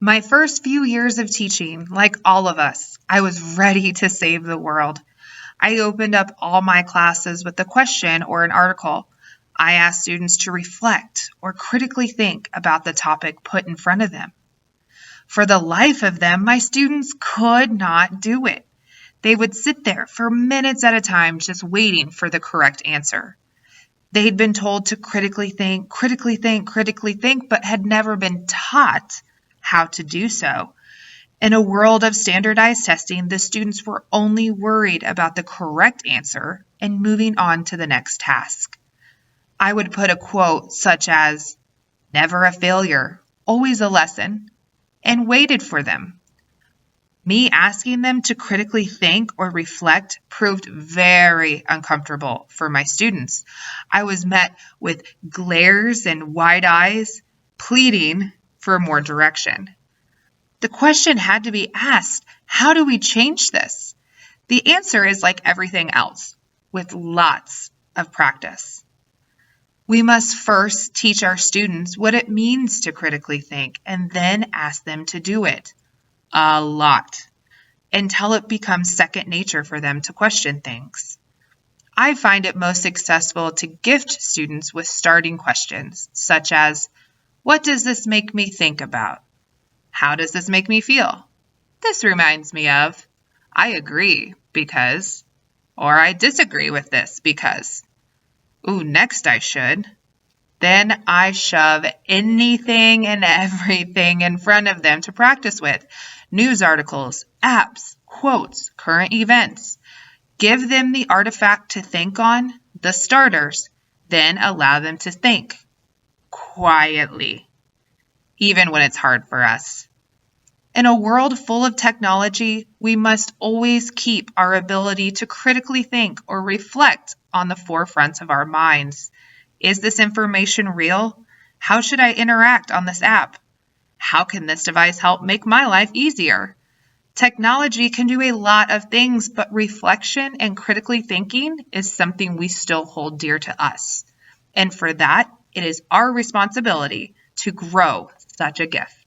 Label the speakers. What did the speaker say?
Speaker 1: My first few years of teaching, like all of us, I was ready to save the world. I opened up all my classes with a question or an article. I asked students to reflect or critically think about the topic put in front of them. For the life of them, my students could not do it. They would sit there for minutes at a time just waiting for the correct answer. They'd been told to critically think, but had never been taught how to do so. In a world of standardized testing, the students were only worried about the correct answer and moving on to the next task. I would put a quote such as, "Never a failure, always a lesson," and waited for them. Me asking them to critically think or reflect proved very uncomfortable for my students. I was met with glares and wide eyes, pleading for more direction. The question had to be asked, how do we change this? The answer is like everything else, with lots of practice. We must first teach our students what it means to critically think and then ask them to do it. A lot, until it becomes second nature for them to question things. I find it most successful to gift students with starting questions, such as, what does this make me think about? How does this make me feel? This reminds me of, I agree because, or I disagree with this because. Ooh, next I should. Then I shove anything and everything in front of them to practice with. News articles, apps, quotes, current events. Give them the artifact to think on, the starters, then allow them to think quietly, even when it's hard for us. In a world full of technology, we must always keep our ability to critically think or reflect on the forefront of our minds. Is this information real? How should I interact on this app? How can this device help make my life easier? Technology can do a lot of things, but reflection and critically thinking is something we still hold dear to us. And for that, it is our responsibility to grow such a gift.